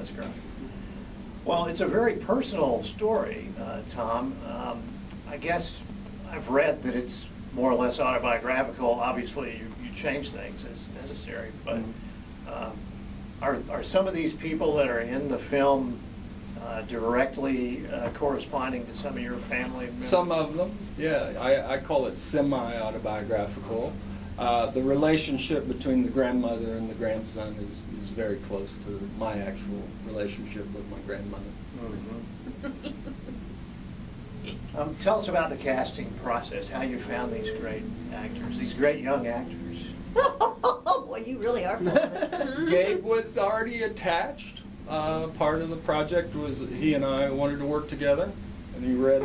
That's great. Well, it's a very personal story, Tom. I guess I've read that it's more or less autobiographical. Obviously, you change things as necessary, but are some of these people that are in the film directly corresponding to some of your family members? Some of them, yeah. I call it semi-autobiographical. The relationship between the grandmother and the grandson is very close to my actual relationship with my grandmother. Mm-hmm. Tell us about the casting process, how you found these great actors, these great young actors. Oh boy, you really are full of it. Gabe was already attached. Part of the project was he and I wanted to work together, and he read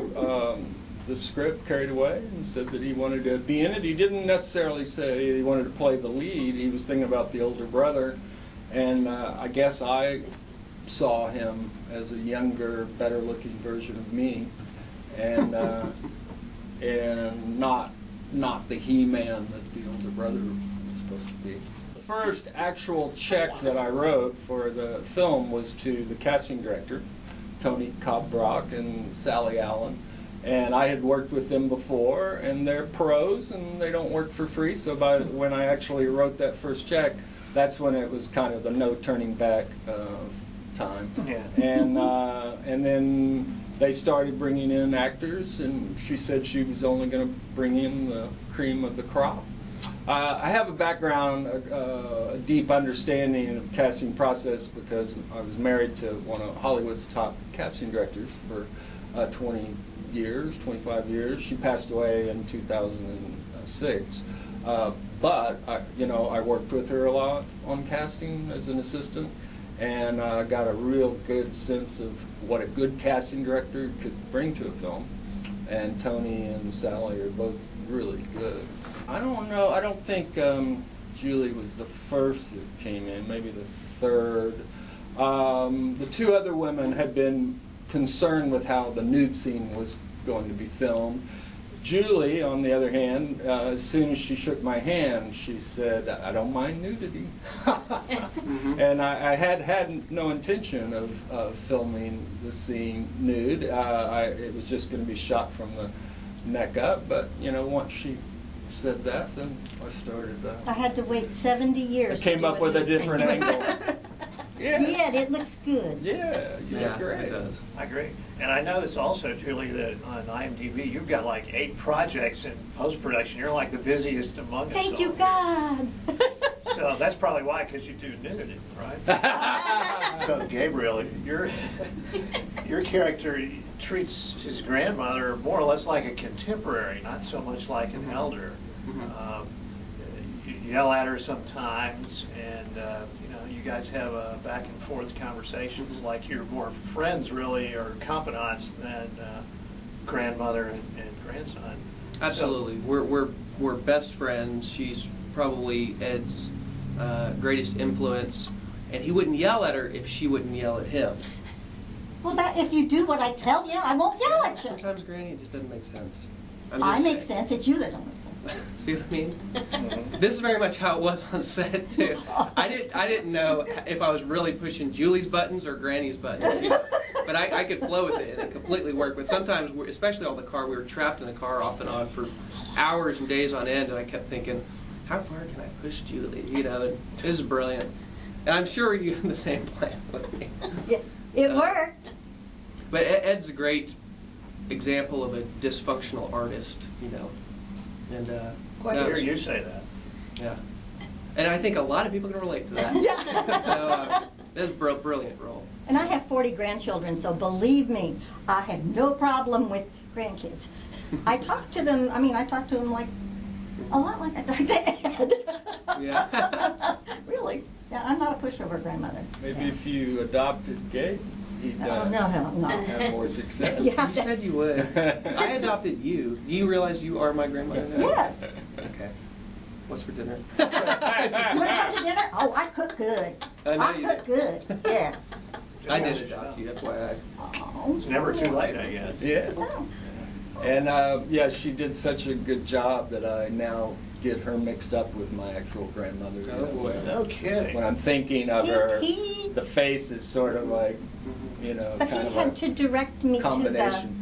the script, carried away, and said that he wanted to be in it. He didn't necessarily say he wanted to play the lead. He was thinking about the older brother, and I guess I saw him as a younger, better-looking version of me, and not the He-Man that the older brother was supposed to be. The first actual check that I wrote for the film was to the casting director, Tony Cobb-Brock and Sally Allen. And I had worked with them before, and they're pros, and they don't work for free. So when I actually wrote that first check, that's when it was kind of the no turning back time. Yeah. And then they started bringing in actors, and she said she was only going to bring in the cream of the crop. I have a background, a deep understanding of the casting process because I was married to one of Hollywood's top casting directors for 25 years. She passed away in 2006. But I worked with her a lot on casting as an assistant, and got a real good sense of what a good casting director could bring to a film. And Tony and Sally are both really good. I don't know. I don't think Julie was the first that came in. Maybe the third. The two other women had been concerned with how the nude scene was going to be filmed. Julie, on the other hand, as soon as she shook my hand, she said, "I don't mind nudity." And I had no intention of filming the scene nude. It was just going to be shot from the neck up, but once she said that, then I started. I had to wait 70 years. I came up with a different angle. Yeah. Yeah, it looks good. Yeah, you look great. It does. I agree. And I noticed also, Julie, that on IMDb you've got like 8 projects in post-production. You're like the busiest among us. Thank you, God. So that's probably why, because you do nudity, right? So Gabriel, your character treats his grandmother more or less like a contemporary, not so much like an elder. You yell at her sometimes, and you guys have back and forth conversations like you're more friends, really, or confidants than grandmother and grandson. Absolutely, so, we're best friends. She's probably Ed's greatest influence, and he wouldn't yell at her if she wouldn't yell at him. Well, if you do what I tell you, I won't yell at you. Sometimes, Granny, it just doesn't make sense. I make sense. It's you that don't make sense. See what I mean? This is very much how it was on set too. I didn't know if I was really pushing Julie's buttons or Granny's buttons, but I could flow with it, and it completely worked. But sometimes, especially on the car, we were trapped in the car off and on for hours and days on end, and I kept thinking, how far can I push Julie? And this is brilliant. And I'm sure you have the same plan with me. Yeah, it worked. But Ed's a great example of a dysfunctional artist, And glad to hear you say that. Yeah, and I think a lot of people can relate to that. Yeah. So that's a brilliant role. And I have 40 grandchildren, so believe me, I have no problem with grandkids. I talk to them. I talk to them like a lot like I talk to Ed. Yeah. Really? Yeah, I'm not a pushover grandmother. Maybe if you adopted Gabe, he'd have more success. You said you would. I adopted you. Do you realize you are my grandmother now? Yes. Okay. What's for dinner? You want to come to dinner? Oh, I cook good. I cook good. Yeah. I did adopt you. That's why It's never too late, I guess. Yeah. No. And yeah, she did such a good job that I now get her mixed up with my actual grandmother. You know, when, No kidding. when I'm thinking of her, He- the face is sort of like, you know, But kind he of had a to direct me combination.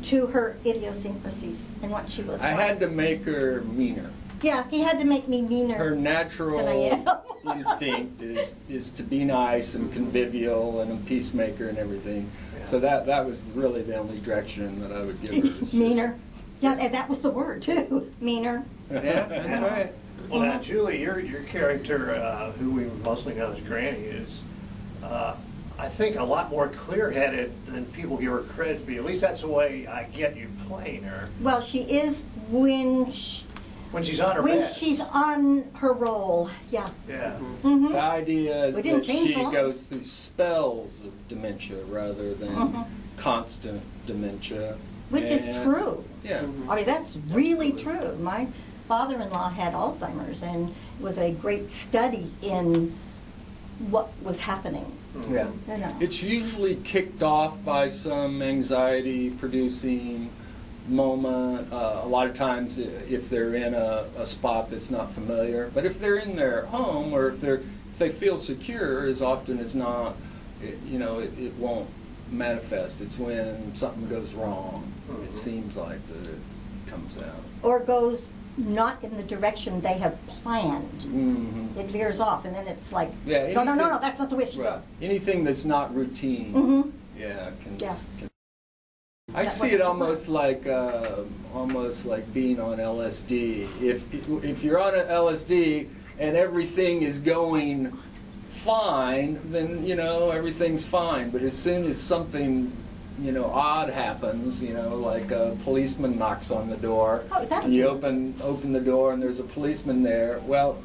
to her idiosyncrasies and what she was I like. had to make her meaner. Yeah, he had to make me meaner. Her natural than I am. instinct is to be nice and convivial and a peacemaker and everything. Yeah. So that was really the only direction that I would give her. It's just- Meaner. Yeah, and that was the word too. Meaner. Yeah, that's right. Well, now, Julie, your character, who we mostly know as Granny, is, I think, a lot more clear-headed than people give her credit to be. At least that's the way I get you playing her. Well, she is when When she's on her bed. she's on her roll. Yeah. Yeah. Mhm. The idea is We didn't that change she the line. goes through spells of dementia rather than Mhm. constant dementia. Which is And- true. Yeah. I mean, that's really true. My father-in-law had Alzheimer's, and it was a great study in what was happening. Yeah. You know. It's usually kicked off by some anxiety-producing moment. A lot of times, if they're in a spot that's not familiar, but if they're in their home or if they feel secure, as often as not, it won't manifest. It's when something goes wrong. It seems like that it comes out. Or goes not in the direction they have planned. Mm-hmm. It veers off, and then it's like, Yeah, no, anything- that's not the way it should Right. go. Anything that's not routine. Mm-hmm. Yeah, can. Yeah. I That see it wasn't almost like being on LSD. If you're on an LSD and everything is going fine, then everything's fine. But as soon as something odd happens, like a policeman knocks on the door, Oh, that'll and you do open the door and there's a policeman there. Well,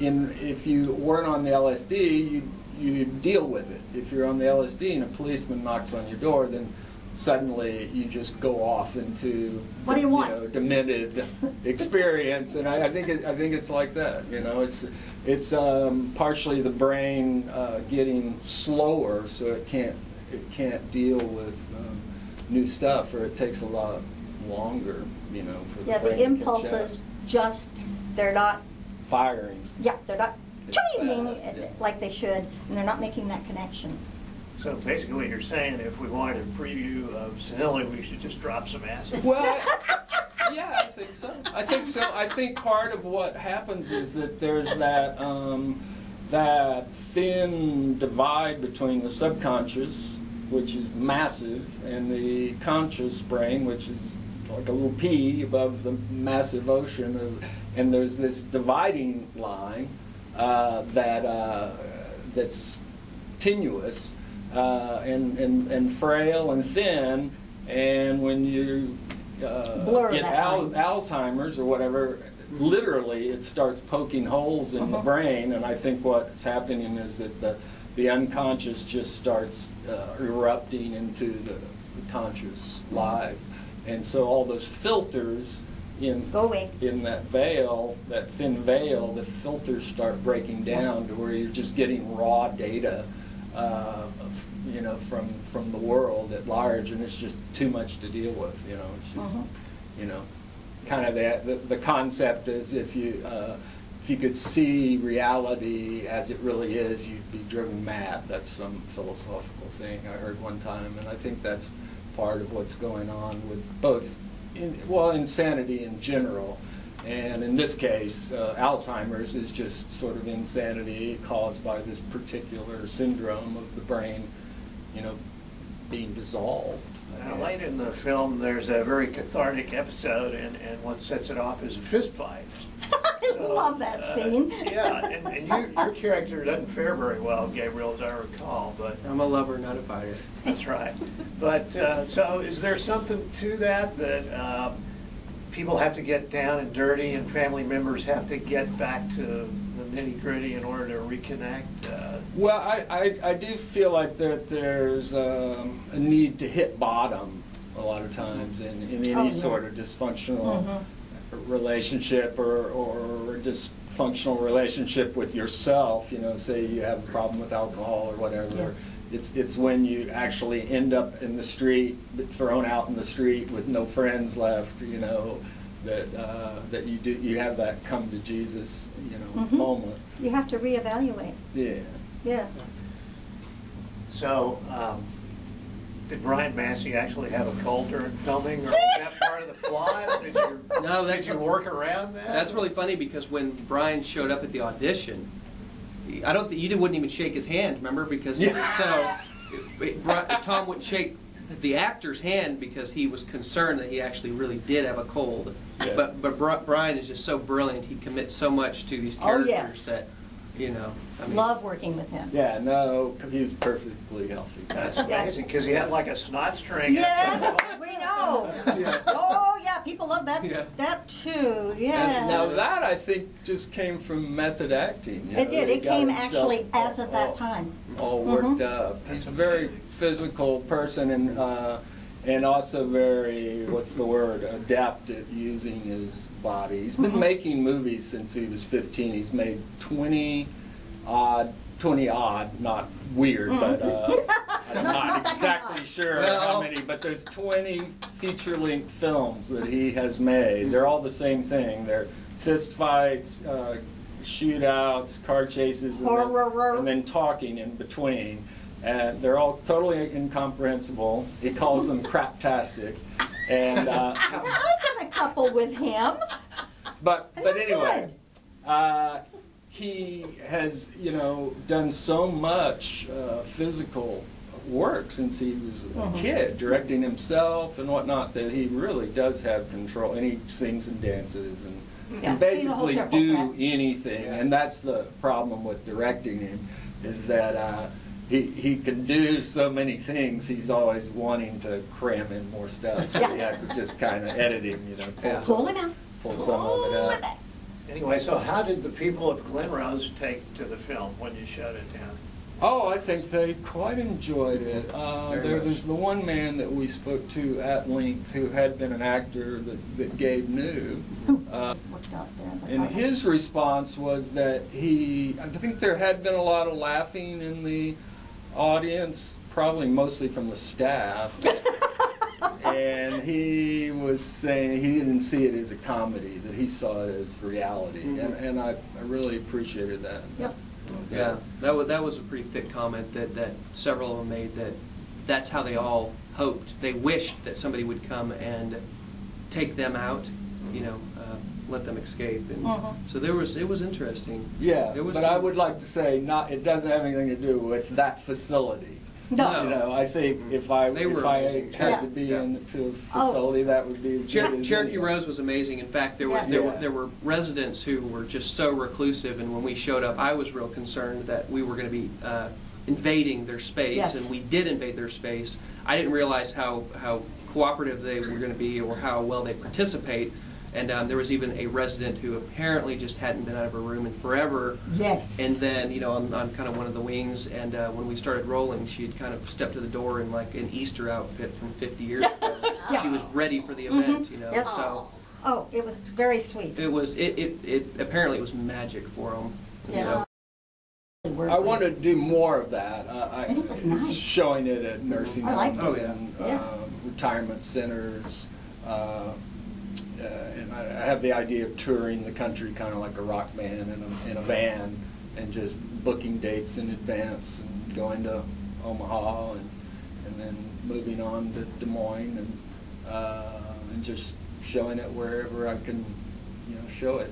if you weren't on the LSD, you deal with it. If you're on the LSD and a policeman knocks on your door, then suddenly you just go off into What do you want? demented experience, and I think it's like that. It's partially the brain getting slower, so it can't deal with new stuff, or it takes a lot longer. For the Yeah, brain the to catch impulses up. they're not, Firing. they're not It's chiming fast, yeah. like they should, and they're not making that connection. So basically, you're saying if we wanted a preview of Senility, we should just drop some acid. Well, yeah, I think so. I think part of what happens is that there's that thin divide between the subconscious, which is massive, and the conscious brain, which is like a little pea above the massive ocean. And there's this dividing line that's tenuous. And frail and thin, and when you Blur get that line. Alzheimer's or whatever, literally it starts poking holes in the brain, and I think what's happening is that the unconscious just starts erupting into the conscious life, and so all those filters Go away. in that veil, that thin veil, the filters start breaking down to where you're just getting raw data from the world at large, and it's just too much to deal with. It's just, kind of the concept is if you could see reality as it really is, you'd be driven mad. That's some philosophical thing I heard one time, and I think that's part of what's going on with both, insanity in general. And in this case, Alzheimer's is just sort of insanity caused by this particular syndrome of the brain, being dissolved. Now, late in the film, there's a very cathartic episode, and what sets it off is a fist fight. I love that scene. Yeah, and your character doesn't fare very well, Gabriel, as I recall, but I'm a lover, not a fighter. that's right. But, so is there something to that people have to get down and dirty and family members have to get back to the nitty-gritty in order to reconnect? Well, I do feel like that there's a need to hit bottom a lot of times in any sort of dysfunctional relationship or dysfunctional relationship with yourself. Say you have a problem with alcohol or whatever. Yes. It's when you actually end up in the street, thrown out in the street with no friends left, that you have that come to Jesus, Mhm. moment. You have to reevaluate. Yeah. Yeah. So, did Brian Massey actually have a cold during filming, or was that part of the plot? No, that's did you work around that? That's really funny because when Brian showed up at the audition, I don't think you wouldn't even shake his hand, remember? Because he was Tom wouldn't shake the actor's hand because he was concerned that he actually really did have a cold. Yeah. But Brian is just so brilliant. He commits so much to these Oh, characters yes. that, I mean, Love working with him. Yeah, no, he was perfectly healthy. That's amazing, because he had like a snot string. Yes, we know. Yeah. Oh, yeah, people love that, Yeah. that too, yeah. And now that, I think, just came from method acting. It did, He it got came himself actually as of that time. all Mhm. worked up. He's a very physical person, and also very, what's the word, adept at using his body. He's been Mhm. making movies since he was 15. He's made 20 odd, not weird, but I'm Not not that exactly kind. sure Well- how many, but there's 20 feature-length films that he has made. They're all the same thing. They're fist fights, shootouts, car chases, and then talking in between. And they're all totally incomprehensible. He calls them craptastic. And Well, I've done a couple with him. but And they're anyway, he has done so much physical work since he was a kid, directing himself and whatnot, that he really does have control. And he sings and dances and Yeah, can he's a whole basically triple do threat. anything. And that's the problem with directing him, is that he can do so many things. He's always wanting to cram in more stuff, so you have to just kind of edit him, Pull him out. pull some of it Pull out. him out. Anyway, so how did the people of Glen Rose take to the film when you showed it down? Oh, I think they quite enjoyed it. Very There much. was the one man that we spoke to at length who had been an actor that Gabe knew. Worked out there in the And office. his response was that I think there had been a lot of laughing in the audience, probably mostly from the staff. And he was saying he didn't see it as a comedy, that he saw it as reality. And I really appreciated that. Yep. Yeah, that was a pretty thick comment that several of them made, that's how they all hoped. They wished that somebody would come and take them out, let them escape. And so it was interesting. Yeah, There was but I would like to say it doesn't have anything to do with that facility. No. I think if I They were had amazing. to be Yeah. into a facility, that would be as good as Cherokee any. Rose was amazing. In fact, there Yes. were residents who were just so reclusive, and when we showed up, I was real concerned that we were going to be invading their space, Yes. and we did invade their space. I didn't realize how cooperative they were going to be or how well they participate. And there was even a resident who apparently just hadn't been out of her room in forever. Yes. And then, on kind of one of the wings, and when we started rolling, she had kind of stepped to the door in like an Easter outfit from 50 years ago. Yeah. She was ready for the event, Yes. So Oh, it was very sweet. it apparently it was magic for them. Yes. I want to do more of that. I think it's nice. Showing it at nursing I like homes it. and Yeah. retirement centers. And I have the idea of touring the country kind of like a rock band in a van, and just booking dates in advance and going to Omaha and then moving on to Des Moines and just showing it wherever I can show it.